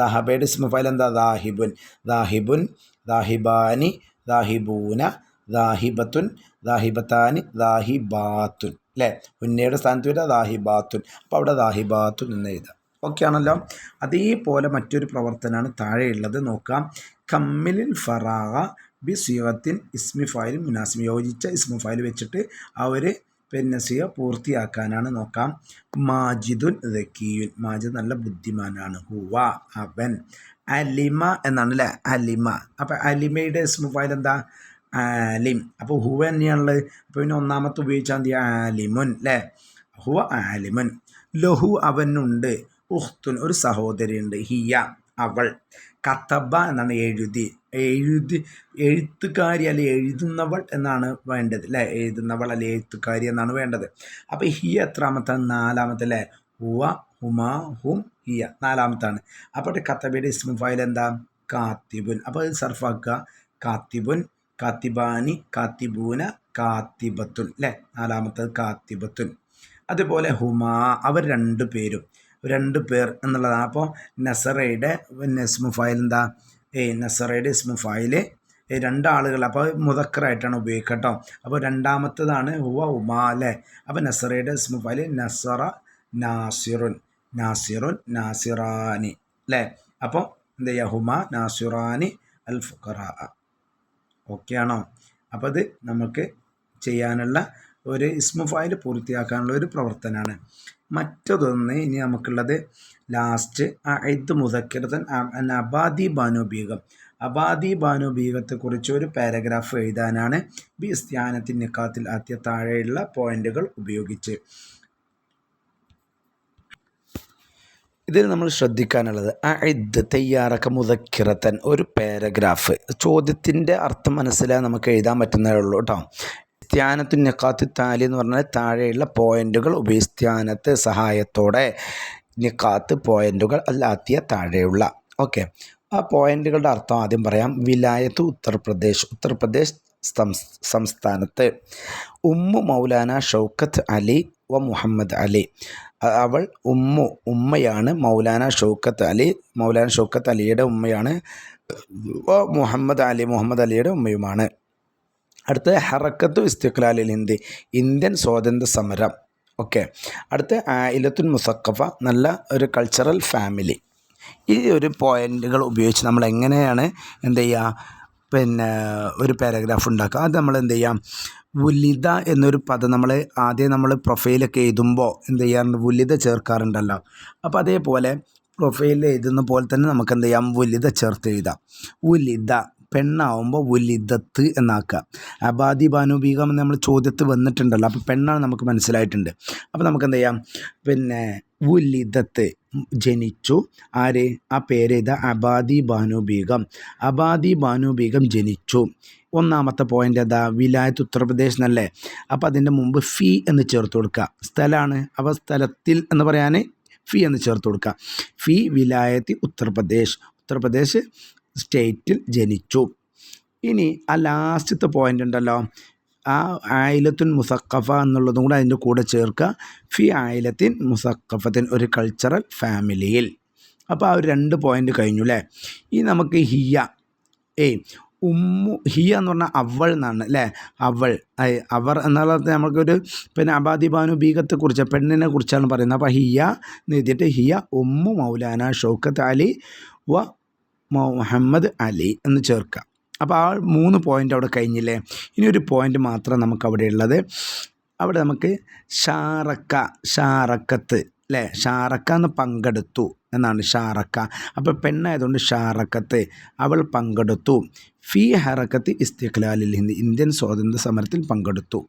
ദഹബയുടെ ഇസ്മു ഫൈൽ എന്താ? ദാഹിബുൻ, ദാഹിബുൻ, ദാഹിബാനി, ദാഹിബൂന, ദാഹിബത്തുൻ, ദാഹിബത്താനി, ദാഹിബാത്തുൻ അല്ലേ. ഹുന്നയുടെ സ്ഥാനത്ത് വരിക ദാഹിബാത്തുൻ. അപ്പോൾ അവിടെ ദാഹിബാത്തുൻ എന്ന് എഴുതാം. ഓക്കെ ആണല്ലോ. അതേപോലെ മറ്റൊരു പ്രവർത്തനമാണ് താഴെയുള്ളത്, നോക്കാം. കമ്മിലിൽ ഫറാഗ ബി സിയത്തിൻ ഇസ്മി ഫായിൽ മുനാസിം. യോജിച്ച ഇസ്മു ഫായിൽ വെച്ചിട്ട് അവർ പിന്നെ സിയ പൂർത്തിയാക്കാനാണ്. നോക്കാം. മാജിദുൻ ദക്കിയുൻ, മാജിദ് നല്ല ബുദ്ധിമാനാണ്. ഹുവ അവൻ. അലിമ എന്നാണ് അല്ലേ, അലിമ. അപ്പോൾ അലിമയുടെ ഇസ്മു ഫായിൽ എന്താ? ആലിം. അപ്പോൾ ഹുവ തന്നെയാണുള്ളത്. അപ്പോൾ പിന്നെ ഒന്നാമത്തെ ഉപയോഗിച്ചാൽ മതി ആലിമുൻ അല്ലേ. ഹുവ ആലിമുൻ. ലഹു അവനുണ്ട്. ഉഖ്തുൻ ഒരു സഹോദരിയുണ്ട്. ഹിയ അവൾ. കതബ എന്നാണ് എഴുതി, എഴുത്തുകാരി അല്ലെ എഴുതുന്നവൾ എന്നാണ് വേണ്ടത് അല്ലേ. എഴുതുന്നവൾ അല്ലെ എഴുത്തുകാരി എന്നാണ് വേണ്ടത്. അപ്പോൾ ഹിയ എത്രാമത്തെ? നാലാമത്തെ അല്ലേ. ഹുവ, ഹുമാ, ഹും, ഹിയ നാലാമത്താണ്. അപ്പോൾ കതബയുടെ ഇസ്മു ഫായിൽ എന്താ? കാത്തിബുൻ. അപ്പോൾ അത് സർഫാക്കുക. കാത്തിബുൻ, കാത്തിബാനി, കാത്തിബൂന, കാത്തിബത്തുൻ അല്ലേ, നാലാമത്തത് കാത്തിബത്തുൻ. അതുപോലെ ഹുമാ അവർ രണ്ടു പേർ എന്നുള്ളതാണ്. അപ്പോൾ നസറയുടെ ഇസ്മു ഫായിൽ എന്താ? നസറയുടെ ഇസ്മു ഫായിൽ രണ്ടാളുകൾ, അപ്പോൾ മുദക്കറായിട്ടാണ് ഉപയോഗിക്കുക കേട്ടോ. അപ്പോൾ രണ്ടാമത്തതാണ് ഹുവ, ഉമാ അല്ലേ. അപ്പോൾ നസറയുടെ ഇസ്മു ഫായിൽ നസറ, നാസിറുൻ, നാസിറുൻ, നാസിറാനി അല്ലേ. അപ്പോൾ എന്ത് ചെയ്യുക? ഹുമ, നാസിറാനി, അൽ ഫുഖറാ. ഓക്കെ ആണോ? അപ്പോൾ അത് നമുക്ക് ചെയ്യാനുള്ള ഒരു ഇസ്മു ഫായിൽ പൂർത്തിയാക്കാനുള്ള ഒരു പ്രവർത്തനമാണ്. മറ്റതൊന്ന് ഇനി നമുക്കുള്ളത് ലാസ്റ്റ് ഇത് മുദക്കിറത്തൻ അബാദി ബാനുബീഗം. അബാദി ബാനുബീഗത്തെക്കുറിച്ച് ഒരു പാരഗ്രാഫ് എഴുതാനാണ്. ബി ഇസ്തിയാനത്തിൻ നിക്കാത്തിൽ ആദ്യ താഴെയുള്ള പോയിന്റുകൾ ഉപയോഗിച്ച്. ഇതിൽ നമ്മൾ ശ്രദ്ധിക്കാനുള്ളത് ഇത് തയ്യാറാക്ക മുദക്കിറത്തൻ ഒരു പാരഗ്രാഫ്. ചോദ്യത്തിൻ്റെ അർത്ഥം മനസ്സിലായി നമുക്ക് എഴുതാൻ പറ്റുന്നതേ ഉള്ളൂ കേട്ടോ. ഇസ്തിയാനത്തു നിക്കാത്തി താലി എന്ന് പറഞ്ഞാൽ താഴെയുള്ള പോയിന്റുകൾ ഉപയോഗിസ്ഥാനത്ത് സഹായത്തോടെ നിക്കാത്ത് പോയിന്റുകൾ അല്ലാത്തിയ താഴെയുള്ള. ഓക്കെ, ആ പോയിന്റുകളുടെ അർത്ഥം ആദ്യം പറയാം. വിലായത്ത് ഉത്തർപ്രദേശ് സംസ്ഥാനത്ത്. ഉമ്മു മൗലാന ഷൗക്കത്ത് അലി വ മുഹമ്മദ് അലി. അവൾ ഉമ്മയാണ്. മൗലാന ഷൗക്കത്ത് അലിയുടെ ഉമ്മയാണ്. മുഹമ്മദ് അലിയുടെ ഉമ്മയുമാണ്. അടുത്ത ഹറക്കത്തു ഇസ്തിഖ്ലാലിൽ ഹിന്ദ്, ഇന്ത്യൻ സ്വാതന്ത്ര്യ സമരം. ഓക്കെ. അടുത്ത ആയിലത്തുൻ മുസഖഫ, നല്ല ഒരു കൾച്ചറൽ ഫാമിലി. ഈ ഒരു പോയിന്റുകൾ ഉപയോഗിച്ച് നമ്മൾ എങ്ങനെയാണ് എന്ത് ചെയ്യുക, പിന്നെ ഒരു പാരഗ്രാഫ് ഉണ്ടാക്കുക. അത് നമ്മൾ എന്ത് ചെയ്യാം? വുലിദ എന്നൊരു പദം നമ്മൾ പ്രൊഫൈലൊക്കെ എഴുതുമ്പോൾ എന്ത് ചെയ്യാറുണ്ട്? വുലിദ ചേർക്കാറുണ്ടല്ലോ. അപ്പോൾ അതേപോലെ പ്രൊഫൈലിൽ എഴുതുന്ന പോലെ തന്നെ നമുക്ക് എന്ത് ചെയ്യാം? വുലിദ ചേർത്ത് എഴുതാം. വുലിദ പെണ്ണാവുമ്പോൾ വുലിദത്ത് എന്നാക്കുക. അബാദി ബാനുബീഗം എന്ന് നമ്മൾ ചോദ്യത്തിൽ വന്നിട്ടുണ്ടല്ലോ. അപ്പോൾ പെണ്ണാണ് നമുക്ക് മനസ്സിലായിട്ടുണ്ട്. അപ്പോൾ നമുക്ക് എന്ത് ചെയ്യാം? പിന്നെ വുലിദത്ത് ജനിച്ചു. ആര്? ആ പേര് ചെയ്ത അബാദി ബാനുബീഗം ജനിച്ചു. ഒന്നാമത്തെ പോയിൻ്റ് എന്താ? വിലായത്ത് ഉത്തർപ്രദേശ് എന്നല്ലേ. അപ്പോൾ അതിൻ്റെ മുമ്പ് ഫി എന്ന് ചേർത്ത് കൊടുക്കുക. സ്ഥലമാണ്, അപ്പോൾ സ്ഥലത്തിൽ എന്ന് പറയാൻ ഫി എന്ന് ചേർത്ത് കൊടുക്കുക. ഫി വിലായത്ത് ഉത്തർപ്രദേശ് സ്റ്റേറ്റിൽ ജനിച്ചു. ഇനി ആ ലാസ്റ്റത്തെ പോയിൻ്റ് ഉണ്ടല്ലോ, ആ ആയിലത്തുൻ മുസഖഫ എന്നുള്ളതും കൂടെ അതിൻ്റെ കൂടെ ചേർക്കുക. ഫി ആയിലത്തിൻ മുസഖഫത്തിൻ ഒരു കൾച്ചറൽ ഫാമിലിയിൽ. അപ്പോൾ ആ ഒരു 2 പോയിൻ്റ് കഴിഞ്ഞു അല്ലേ. ഈ നമുക്ക് ഹിയ ഹിയ എന്ന് പറഞ്ഞാൽ അവൾ എന്നാണ് അല്ലേ, അവൾ അവർ എന്നുള്ളത് നമുക്കൊരു പിന്നെ അബാദി ബാനു ബീഗത്തെക്കുറിച്ച് പെണ്ണിനെ കുറിച്ചാണ് പറയുന്നത്. അപ്പോൾ ഹിയ എന്ന് എഴുതിയിട്ട് ഹിയ ഉമ്മു മൗലാന ഷൗക്കത്ത് അലി വ മുഹമ്മദ് അലി എന്ന് ചേർക്കുക. അപ്പോൾ ആ 3 പോയിൻ്റ് അവിടെ കഴിഞ്ഞില്ലേ. ഇനി ഒരു പോയിൻ്റ് മാത്രം നമുക്ക് അവിടെ ഉള്ളത്. അവിടെ നമുക്ക് ഷാറക്കത്ത് അല്ലേ, ഷാറക്ക എന്ന് പങ്കെടുത്തു എന്നാണ് ഷാറക്ക. അപ്പോൾ പെണ്ണായതുകൊണ്ട് ഷാറക്കത്ത്, അവൾ പങ്കെടുത്തു. ഫി ഹറക്കത്ത് ഇസ്തിഖ്ലാലിൽ ഹിന്ദ്, ഇന്ത്യൻ സ്വാതന്ത്ര്യ സമരത്തിൽ പങ്കെടുത്തു.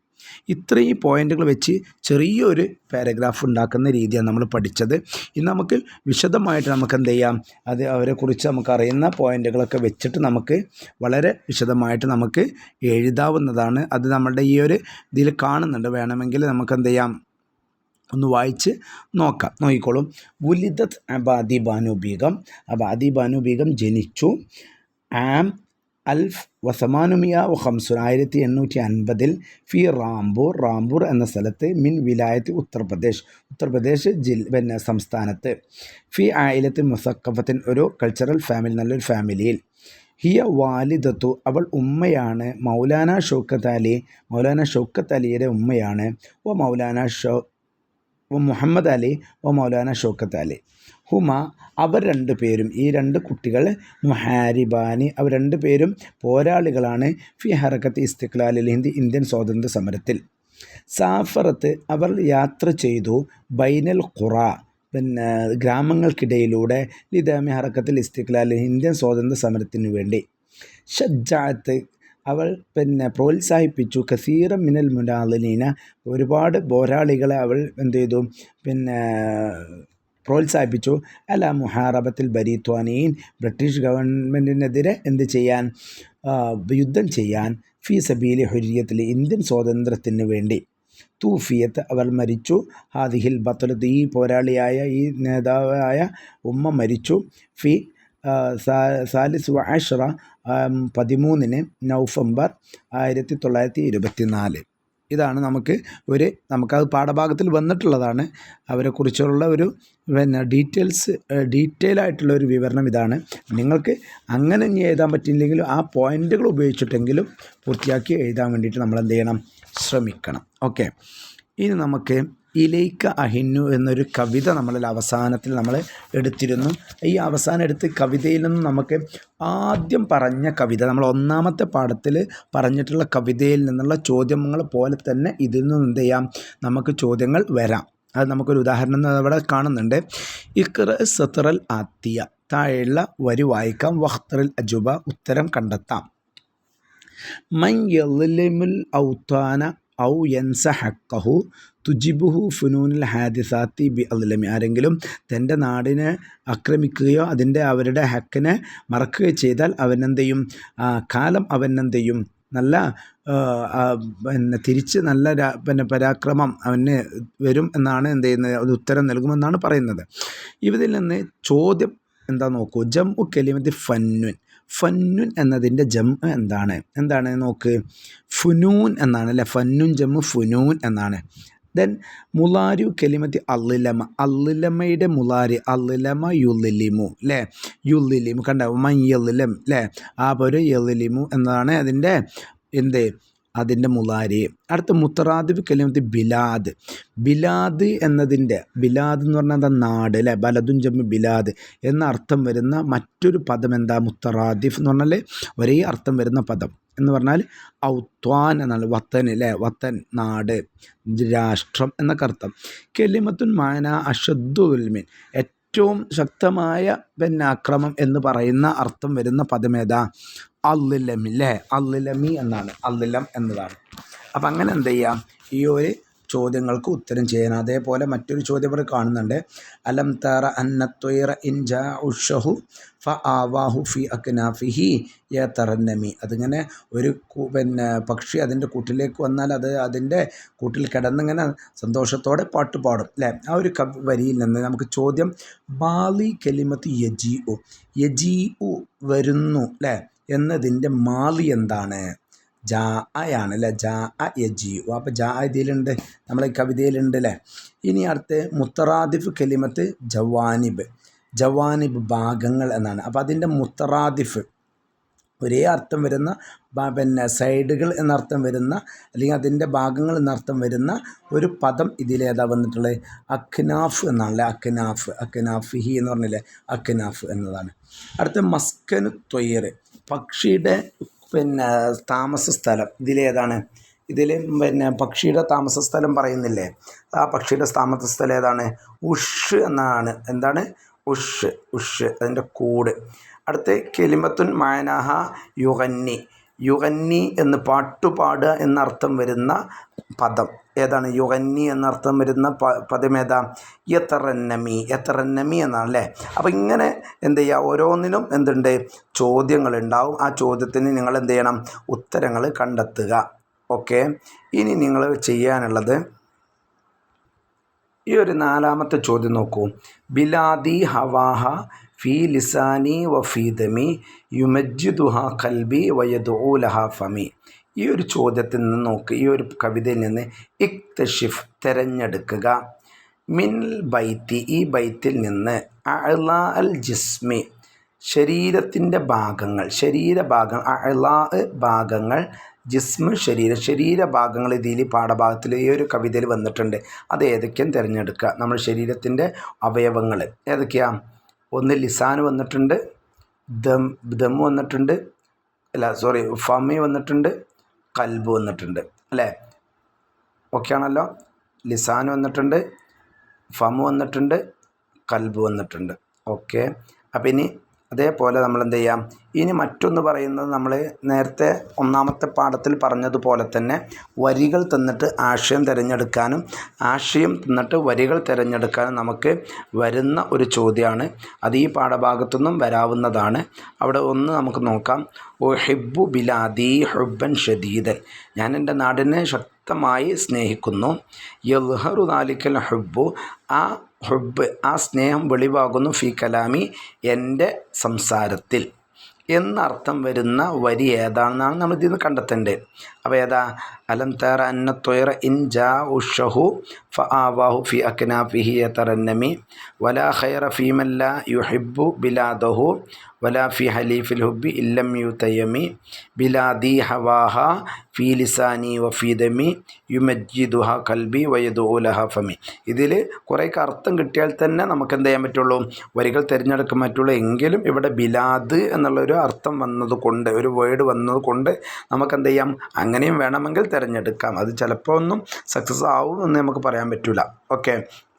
ഇത്രയും പോയിൻ്റുകൾ വെച്ച് ചെറിയൊരു പാരഗ്രാഫ് ഉണ്ടാക്കുന്ന രീതിയാണ് നമ്മൾ പഠിച്ചത്. ഇന്ന് നമുക്ക് വിശദമായിട്ട് നമുക്ക് എന്ത് ചെയ്യാം, അത് അവരെക്കുറിച്ച് നമുക്കറിയുന്ന പോയിൻ്റുകളൊക്കെ വെച്ചിട്ട് നമുക്ക് വളരെ വിശദമായിട്ട് നമുക്ക് എഴുതാവുന്നതാണ്. അത് നമ്മളുടെ ഈ ഒരു ഇതിൽ കാണുന്നുണ്ട്, വേണമെങ്കിൽ നമുക്ക് എന്ത് ചെയ്യാം ഒന്ന് വായിച്ച് നോക്കിക്കോളും. വുലിദത്ത് അബാദി ബാനു ബീഗം, അബാദി ബാനു ബീഗം ജനിച്ചു ആം 1850 1850 ഫി റാംപൂർ എന്ന സ്ഥലത്ത് മിൻ വിലായത്ത് ഉത്തർപ്രദേശ് പിന്നെ സംസ്ഥാനത്ത്. ഫി ആയിലത്ത് മുസക്കഫത്തിൻ, ഒരു കൾച്ചറൽ ഫാമിലി, നല്ലൊരു ഫാമിലിയിൽ. ഹിയ വാലിദത്തു, അവൾ ഉമ്മയാണ്. മൗലാന ഷൗക്കത്ത് അലിയുടെ ഉമ്മയാണ്. മുഹമ്മദ് അലി മൗലാന ഷൗക്കത്ത് അലി. ഹുമ, അവർ 2 പേരും, ഈ 2 കുട്ടികൾ, മുഹാരിബാനി, അവർ 2 പേരും പോരാളികളാണ്. ഫി ഹറക്കത്ത് ഇസ്തിഖ്ലാലിൽ ഹിന്ദ്, ഇന്ത്യൻ സ്വാതന്ത്ര്യ സമരത്തിൽ. സാഫറത്ത്, അവർ യാത്ര ചെയ്തു. ബൈനൽ ഖുറ, പിന്നെ ഗ്രാമങ്ങൾക്കിടയിലൂടെ. ലിദാമി ഹറക്കത്തിൽ ഇസ്തിഖ്ലാലിൽ, ഇന്ത്യൻ സ്വാതന്ത്ര്യ സമരത്തിന് വേണ്ടി. ഷജ്ജാത്ത്, അവൾ പിന്നെ പ്രോത്സാഹിപ്പിച്ചു. കസീറം മിനൽ മുനാദിലീന, ഒരുപാട് പോരാളികളെ അവൾ എന്ത് ചെയ്തു, പിന്നെ പ്രോത്സാഹിപ്പിച്ചു. അല മുഹാറബത്തിൽ ബരീത്വാനീൻ, ബ്രിട്ടീഷ് ഗവൺമെൻറ്റിനെതിരെ എന്ത് ചെയ്യാൻ, യുദ്ധം ചെയ്യാൻ. ഫി സബീലി ഹുരിയത്തിൽ, ഇന്ത്യൻ സ്വാതന്ത്ര്യത്തിന് വേണ്ടി. തൂഫിയത്ത്, അവൾ മരിച്ചു. ഹാദിഹിൽ ബത്തലത്ത്, ഈ പോരാളിയായ ഈ നേതാവായ ഉമ്മ മരിച്ചു. ഫി സാലിസ് വ അഷ്റ, 13 നവംബർ 1924. ഇതാണ് നമുക്കത് പാഠഭാഗത്തിൽ വന്നിട്ടുള്ളതാണ്. അവരെക്കുറിച്ചുള്ള ഒരു പിന്നെ ഡീറ്റെയിൽ ആയിട്ടുള്ള ഒരു വിവരണം ഇതാണ്. നിങ്ങൾക്ക് അങ്ങനെ ഇനി എഴുതാൻ പറ്റിയില്ലെങ്കിലും ആ പോയിൻ്റുകൾ ഉപയോഗിച്ചിട്ടെങ്കിലും പൂർത്തിയാക്കി എഴുതാൻ വേണ്ടിയിട്ട് നമ്മൾ എന്ത് ചെയ്യണം, ശ്രമിക്കണം. ഓക്കെ, ഇനി നമുക്ക് ഇലൈക്ക അഹിന്നു എന്നൊരു കവിത നമ്മളിൽ അവസാനത്തിൽ നമ്മൾ എടുത്തിരുന്നു. ഈ അവസാനം എടുത്ത് കവിതയിൽ നിന്ന് നമുക്ക് ആദ്യം പറഞ്ഞ കവിത, നമ്മൾ 1ാമത്തെ പാഠത്തിൽ പറഞ്ഞിട്ടുള്ള കവിതയിൽ നിന്നുള്ള ചോദ്യങ്ങൾ പോലെ തന്നെ ഇതിൽ നിന്ന് എന്ത് ചെയ്യാം, നമുക്ക് ചോദ്യങ്ങൾ വരാം. അത് നമുക്കൊരു ഉദാഹരണം അവിടെ കാണുന്നുണ്ട്. ഇഖ്റ സത്രൽ ആത്തിയ, താഴെയുള്ള വരി വായിക്കാം. വഖ്തറിൽ അജുബ, ഉത്തരം കണ്ടെത്താം. മൻ യളിമുൽ ഔത്താന ഔ യൻസ ഹഖഹു തുജിബുഹു ഫുനൂനിൽ ഹാദിസാത്തി ബി അദ്ലമി, ആരെങ്കിലും തൻ്റെ നാടിനെ ആക്രമിക്കുകയോ അവരുടെ ഹക്കിനെ മറക്കുകയോ ചെയ്താൽ അവനെന്ത് ചെയ്യും, കാലം അവനെന്ത് ചെയ്യും, നല്ല പിന്നെ തിരിച്ച് നല്ല പിന്നെ പരാക്രമം അവന് വരും എന്നാണ് എന്ത് ചെയ്യുന്നത്, അത് ഉത്തരം നൽകുമെന്നാണ് പറയുന്നത്. ഇതിൽ നിന്ന് ചോദ്യം എന്താ നോക്കൂ. ജംഉ കലിമത്തി ഫന്നുൻ എന്നതിൻ്റെ ജംഉ എന്താണ് നോക്ക്. ഫുനൂൻ എന്നാണ് അല്ലേ, ഫന്നുൻ ജംഉ ഫുനൂൻ എന്നാണ്. ദെൻ മുലാരി കലിമത്തി അള്ളിലമയുടെ മുലാരി അള്ളിലമ യുള്ളിലിമു അല്ലേ, യുള്ളിലിമു കണ്ട മയ്യള്ളിലം അല്ലേ, ആ ഒരു യള്ളിലിമു എന്നതാണ് അതിൻ്റെ മുലാരി. അടുത്ത മുത്തറാദിബ് കലിമത്തി ബിലാദ് എന്നതിൻ്റെ, ബിലാദ് എന്ന് പറഞ്ഞാൽ എന്താ, നാട് അല്ലേ, ബലദുൻ ജമ്മി ബിലാദ് എന്ന അർത്ഥം വരുന്ന മറ്റൊരു പദം എന്താ, മുത്തറാദിഫ് എന്ന് പറഞ്ഞാൽ ഒരേ അർത്ഥം വരുന്ന പദം എന്ന് പറഞ്ഞാൽ ഔത്വാൻ എന്നാണ്, വത്തൻ അല്ലേ, വത്തൻ നാട്, രാഷ്ട്രം എന്നൊക്കെ അർത്ഥം. കെലിമത്തുൻ മാന അഷദ്ദുൽമിൻ, ഏറ്റവും ശക്തമായ പിന്നെ അക്രമം എന്ന് പറയുന്ന അർത്ഥം വരുന്ന പദമേതാ, അള്ളിലമി അല്ലേ, അള്ളിലമി എന്നാണ്, അള്ളിലം എന്നതാണ്. അപ്പം അങ്ങനെ എന്ത് ചെയ്യാം, ഈ ഒരു ചോദ്യങ്ങൾക്ക് ഉത്തരം ചെയ്യാൻ. അതേപോലെ മറ്റൊരു ചോദ്യം ഇവിടെ കാണുന്നുണ്ട്. അലം തറ അന്നത്വൈറ ഇൻ ജാഉഷഹു ഫ ആവാഹു ഫി അക്നാഫിഹി യതറന്നമി, അതിങ്ങനെ ഒരു പിന്നെ പക്ഷി അതിൻ്റെ കൂട്ടിലേക്ക് വന്നാൽ അത് അതിൻ്റെ കൂട്ടിൽ കിടന്നിങ്ങനെ സന്തോഷത്തോടെ പാട്ട് പാടും അല്ലേ. ആ ഒരു വരിയിൽ നിന്ന് നമുക്ക് ചോദ്യം, ബാലി കലിമത്ത് യജീഉ വരുന്നു അല്ലേ എന്നതിൻ്റെ മാലി എന്താണ്, ജാ ആണ് അല്ലേ, ജാ യജീഉ. അപ്പോൾ ജാ ഇതിലുണ്ട്, നമ്മളെ കവിതയിലുണ്ട് അല്ലേ. ഇനി അടുത്ത് മുത്തറാദിഫ് കലിമത്ത് ജവാനിബ് ഭാഗങ്ങൾ എന്നാണ്. അപ്പോൾ അതിൻ്റെ മുത്തറാദിഫ് ഒരേ അർത്ഥം വരുന്ന പിന്നെ സൈഡുകൾ എന്നർത്ഥം വരുന്ന അല്ലെങ്കിൽ അതിൻ്റെ ഭാഗങ്ങൾ എന്നർത്ഥം വരുന്ന ഒരു പദം ഇതിലേതാ വന്നിട്ടുള്ളത്? അക്നാഫ് എന്നാണല്ലേ. അക്നാഫിഹി എന്ന് പറഞ്ഞില്ലേ, അക്നാഫ് എന്നതാണ്. അടുത്ത മസ്കനു ത്വയ്ർ, പക്ഷിയുടെ പിന്നെ താമസ സ്ഥലം. ഇതിലേതാണ്? ഇതിൽ പിന്നെ പക്ഷിയുടെ താമസ സ്ഥലം പറയുന്നില്ലേ, ആ പക്ഷിയുടെ താമസ സ്ഥലം ഏതാണ്? ഉഷ് എന്നാണ്. എന്താണ്? ഉഷ് അതിൻ്റെ കൂട്. അടുത്ത് കെലിമത്തുൻ മാനാഹ യുഗന്നി എന്ന് പാട്ടുപാടുക എന്നർത്ഥം വരുന്ന പദം ഏതാണ്? യുഗന്നി എന്നർത്ഥം വരുന്ന പദം ഏതാ? യതറന്നമി എന്നാണ് അല്ലേ. അപ്പോൾ ഇങ്ങനെ എന്ത് ചെയ്യുക, ഓരോന്നിനും എന്തുണ്ട്, ചോദ്യങ്ങളുണ്ടാവും. ആ ചോദ്യത്തിന് നിങ്ങൾ എന്ത് ചെയ്യണം? ഉത്തരങ്ങൾ കണ്ടെത്തുക. ഓക്കെ, ഇനി നിങ്ങൾ ചെയ്യാനുള്ളത് ഈ ഒരു 4ാമത്തെ ചോദ്യം നോക്കൂ. ബിലാദി ഹവാഹ ഫീ ലിസാനി വഫീ ദമി യുമജ്ജിദുഹ കൽബി വയദുഉ ലഹ ഫമി. ഈ ഒരു ചോദ്യത്തിൽ നിന്ന് നോക്ക്, ഈ ഒരു കവിതയിൽ നിന്ന് ഇക്തഷിഫ് തിരഞ്ഞെടുക്കുക. മിൻ ബൈത്തി, ഈ ബൈത്തിൽ നിന്ന് അഅ്ലാ അൽ ജിസ്മി, ശരീരത്തിൻ്റെ ഭാഗങ്ങൾ, അഅ്ലാ ഭാഗങ്ങൾ, ജിസ്മ് ശരീരഭാഗങ്ങൾ ഇതിൽ പാഠഭാഗത്തിൽ ഈ ഒരു കവിതയിൽ വന്നിട്ടുണ്ട്. അത് ഏതൊക്കെയും തിരഞ്ഞെടുക്കുക. നമ്മൾ ശരീരത്തിൻ്റെ അവയവങ്ങൾ ഏതൊക്കെയാണ്? ഒന്ന് ലിസാന് വന്നിട്ടുണ്ട്, ദം വന്നിട്ടുണ്ട്, ഫമി വന്നിട്ടുണ്ട്, കൽബ് വന്നിട്ടുണ്ട് അല്ലേ. ഓക്കെ ആണല്ലോ. ലിസാൻ വന്നിട്ടുണ്ട്, ഫമ് വന്നിട്ടുണ്ട്, കൽബ് വന്നിട്ടുണ്ട്. ഓക്കെ, അപ്പം ഇനി അതേപോലെ നമ്മൾ എന്ത് ചെയ്യാം, ഇനി മറ്റൊന്ന് പറയുന്നത് നമ്മൾ നേരത്തെ 1ാമത്തെ പാഠത്തിൽ പറഞ്ഞതുപോലെ തന്നെ വരികൾ തന്നിട്ട് ആശയം തിരഞ്ഞെടുക്കാനും ആശയം തന്നിട്ട് വരികൾ തിരഞ്ഞെടുക്കാനും നമുക്ക് വരുന്ന ഒരു ചോദ്യമാണ്. അത് ഈ പാഠഭാഗത്തുനിന്നും വരാവുന്നതാണ്. അവിടെ ഒന്ന് നമുക്ക് നോക്കാം. ഉഹിബ്ബു ബിലാദി ഹുബ്ബൻ ഷദീദൻ, ഞാൻ എൻ്റെ നാടിനെ ശക്തമായി സ്നേഹിക്കുന്നു. യദ്ഹറു ദാലിക്കൽ ഹുബ്ബു, ആ ഹുബ്ബ്, ആ സ്നേഹം വെളിവാകുന്നു ഫീ കലാമി, എൻ്റെ സംസാരത്തിൽ എന്നർത്ഥം വരുന്ന വരി ഏതാണെന്നാണ് നമ്മൾ ഇതിൽ നിന്ന് കണ്ടെത്തേണ്ടത്. അപ്പോൾ ഏതാ? അലം തറ അന്ന ത്വയ്റ ഇൻ ജാ ഉഷഹു ഫആവാഹു ഫി അക്നാഫിഹി യതറന്നമി വലാ ഖൈറ ഫീമൻ ലാ യുഹിബ്ബു ബിലാദഹു വലാ ഫി ഹലീഫിൽ ഹുബ്ബി ഇല്ലം യുതയ്യമി ബിലാദി ഹവാഹ ഫീ ലിസാനി വഫീ ദമി യുമജ്ജിദുഹ കൽബി വയദുഉ ലഹ ഫമി. ഇതിൽ കുറേയൊക്കെ അർത്ഥം കിട്ടിയാൽ തന്നെ നമുക്ക് എന്ത് ചെയ്യാൻ പറ്റുള്ളൂ? വരികൾ തിരഞ്ഞെടുക്കാൻ പറ്റുള്ളൂ. എങ്കിലും ഇവിടെ ബിലാദ് എന്നുള്ളൊരു അർത്ഥം വന്നതുകൊണ്ട്, ഒരു വേർഡ് വന്നതുകൊണ്ട് നമുക്ക് എന്ത് ചെയ്യാം? അങ്ങനെയും വേണമെങ്കിൽ തിരഞ്ഞെടുക്കാം. അത് ചിലപ്പോൾ ഒന്നും സക്സസ് ആവും എന്ന് നമുക്ക് പറയാൻ പറ്റില്ല. ഓക്കെ,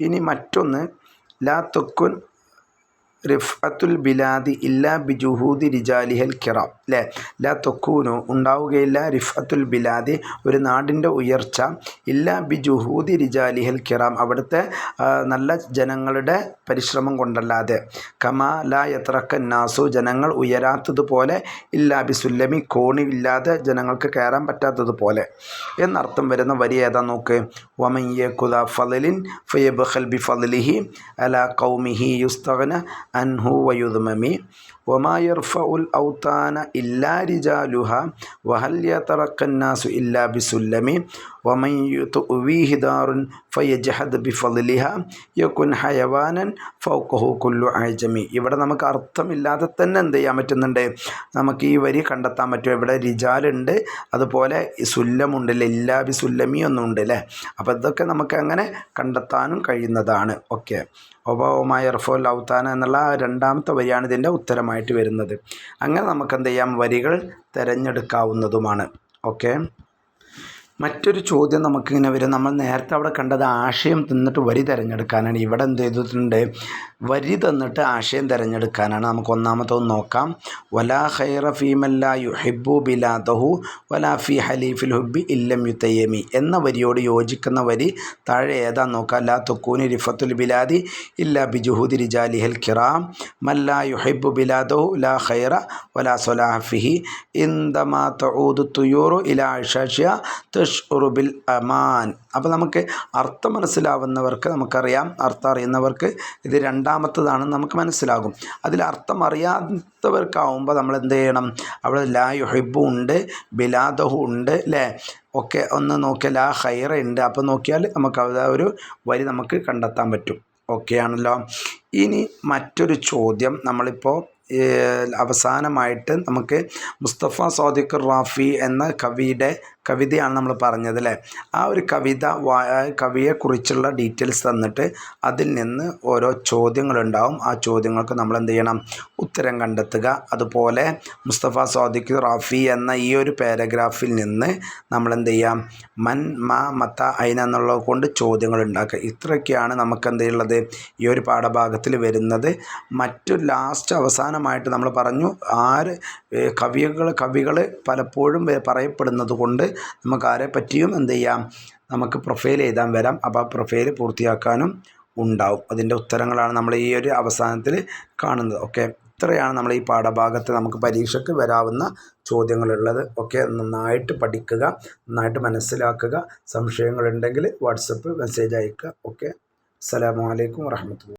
ഇനി മറ്റൊന്ന് ലാ തുക്കുൻ റിഫഅത്തുൽ ബിലാദി ഇല്ലാ ബിജുഹൂദി റിജാലിഹൽ കിറാം അല്ലേ. ലാ തൊക്കൂനു ഉണ്ടാവുകയില്ല, റിഫഅത്തുൽ ബിലാദി ഒരു നാടിൻ്റെ ഉയർച്ച, ഇല്ലാ ബിജുഹൂദി റിജാലിഹൽ കിറാം അവിടുത്തെ നല്ല ജനങ്ങളുടെ പരിശ്രമം കൊണ്ടല്ലാതെ, കമാ ലാ യത്രക്കൻ നാസു ജനങ്ങൾ ഉയരാത്തതുപോലെ, ഇല്ലാ ബിസുല്ലമി കോണിയില്ലാതെ ജനങ്ങൾക്ക് കയറാൻ പറ്റാത്തതുപോലെ എന്നർത്ഥം വരുന്ന വരി ഏതാ നോക്ക്. വമൻ യകുദ ഫളലിൻ ഫയബ്ഖൽ ബിഫളലിഹി അലാ ഖൗമിഹി യുസ്തഗ്ന അൻഹു വയുദ്മമി വമാ യർഫഉൽ ഔതാന ഇല്ലാ റിജാലുഹ വഹൽ യതറക്കന്നാസു ഇല്ലാ ബിസുല്ലമി വമൻ യുതുവീഹി ദാറുൻ ഫയജ്ഹദ് ബിഫളിഹ യകുൻ ഹയവാനൻ ഫൗഖഹു കുല്ലു അജമി. ഇവിടെ നമുക്ക് അർത്ഥമില്ലാതെ തന്നെ എന്ത് ചെയ്യാൻ പറ്റുന്നുണ്ട്? നമുക്ക് ഈ വരി കണ്ടെത്താൻ പറ്റും. ഇവിടെ റിജാലുണ്ട്, അതുപോലെ സുല്ലമുണ്ടല്ലേ, ഇല്ലാ ബിസുല്ലമി ഒന്നുണ്ട് അല്ലേ. അപ്പോൾ ഇതൊക്കെ നമുക്ക് അങ്ങനെ കണ്ടെത്താനും കഴിയുന്നതാണ്. ഓക്കെ, ഒബാവുമായ റഫോൽ ഔത്താന എന്നുള്ള 2ാമത്തെ വരിയാണ് ഇതിൻ്റെ ഉത്തരമായിട്ട് വരുന്നത്. അങ്ങനെ നമുക്ക് എന്ത് ചെയ്യാം? വരികൾ തിരഞ്ഞെടുക്കാവുന്നതുമാണ്. ഓക്കെ, മറ്റൊരു ചോദ്യം നമുക്കിങ്ങനെ വരും. നമ്മൾ നേരത്തെ അവിടെ കണ്ടത് ആശയം തന്നിട്ട് വരി തിരഞ്ഞെടുക്കാനാണ്. ഇവിടെ എന്ത് ചെയ്തിട്ടുണ്ട്? വരി തന്നിട്ട് ആശയം തിരഞ്ഞെടുക്കാനാണ്. നമുക്ക് 1ാമത്തെ നോക്കാം. വലാ ഖൈറ ഫീമല്ലാ യുഹിബ്ബു ബിലാദഹു വലാ ഫി ഹലീഫിൽ ഹുബ്ബി ഇല്ലം യുതയ്യമി എന്ന വരിയോട് യോജിക്കുന്ന വരി താഴെ ഏതാ നോക്കാം. ലാ തുക്കൂനി റിഫത്തുൽ ബിലാദി ഇല്ലാ ബിജുഹൂദി റിജാലിഹൽ കിറാം മല്ലാ യുഹിബ്ബു ബിലാദഹു ലാ ഖൈറ വലാ സ്വലാഹ ഫിഹി ഇന്ദമാ തഊദു തുയൂറു ഇലാ അശാശിയ തഷ്ഉറു ബിൽ അമാൻ. അപ്പോൾ നമുക്ക് അർത്ഥം മനസ്സിലാവുന്നവർക്ക് നമുക്കറിയാം, അർത്ഥം അറിയുന്നവർക്ക് ഇത് 2ാമത്തതാണെന്ന് നമുക്ക് മനസ്സിലാകും. അതിൽ അർത്ഥം അറിയാത്തവർക്കാവുമ്പോൾ നമ്മൾ എന്ത് ചെയ്യണം? അവിടെ ലാ യുഹിബ്ബു ഉണ്ട്, ബിലാദഹു ഉണ്ട് അല്ലേ. ഒക്കെ ഒന്ന് നോക്കിയാൽ ലാ ഖൈറ ഉണ്ട്. അപ്പോൾ നോക്കിയാൽ നമുക്ക് ആ ഒരു വരി നമുക്ക് കണ്ടെത്താൻ പറ്റും. ഓക്കെ ആണല്ലോ. ഇനി മറ്റൊരു ചോദ്യം നമ്മളിപ്പോൾ അവസാനമായിട്ട് നമുക്ക് മുസ്തഫ സ്വാദിഖ് റാഫി എന്ന കവിതയാണ് നമ്മൾ പറഞ്ഞത് അല്ലേ. ആ ഒരു കവിയെക്കുറിച്ചുള്ള ഡീറ്റെയിൽസ് തന്നിട്ട് അതിൽ നിന്ന് ഓരോ ചോദ്യങ്ങളുണ്ടാവും. ആ ചോദ്യങ്ങൾക്ക് നമ്മൾ എന്ത് ചെയ്യണം, ഉത്തരം കണ്ടെത്തുക. അതുപോലെ മുസ്തഫ സ്വാദിഖ് റാഫി എന്ന ഈ ഒരു പാരഗ്രാഫിൽ നിന്ന് നമ്മൾ എന്ത് ചെയ്യാം, മൻ മാ മത്ത ഐന എന്നുള്ളത് കൊണ്ട് ചോദ്യങ്ങൾ ഉണ്ടാക്കുക. ഇത്രയൊക്കെയാണ് നമുക്ക് എന്ത് ചെയ്യുള്ളത് ഈ ഒരു പാഠഭാഗത്തിൽ വരുന്നത്. മറ്റു ലാസ്റ്റ് അവസാനമായിട്ട് നമ്മൾ പറഞ്ഞു, കവികൾ പലപ്പോഴും പറയപ്പെടുന്നത് കൊണ്ട് നമുക്ക് ആരെ പറ്റിയും എന്ത് ചെയ്യാം, നമുക്ക് പ്രൊഫൈൽ എഴുതാൻ വരാം. അപ്പോൾ ആ പ്രൊഫൈൽ പൂർത്തിയാക്കാനും ഉണ്ടാവും. അതിൻ്റെ ഉത്തരങ്ങളാണ് നമ്മൾ ഈ ഒരു അവസാനത്തിൽ കാണുന്നത്. ഓക്കെ, ഇത്രയാണ് നമ്മൾ ഈ പാഠഭാഗത്ത് നമുക്ക് പരീക്ഷയ്ക്ക് വരാവുന്ന ചോദ്യങ്ങളുള്ളത്. ഓക്കെ, നന്നായിട്ട് പഠിക്കുക, നന്നായിട്ട് മനസ്സിലാക്കുക. സംശയങ്ങളുണ്ടെങ്കിൽ വാട്സപ്പ് മെസ്സേജ് അയക്കുക. ഓക്കെ, അസ്സലാമു അലൈക്കും വറഹ്മത്തുള്ളാഹി.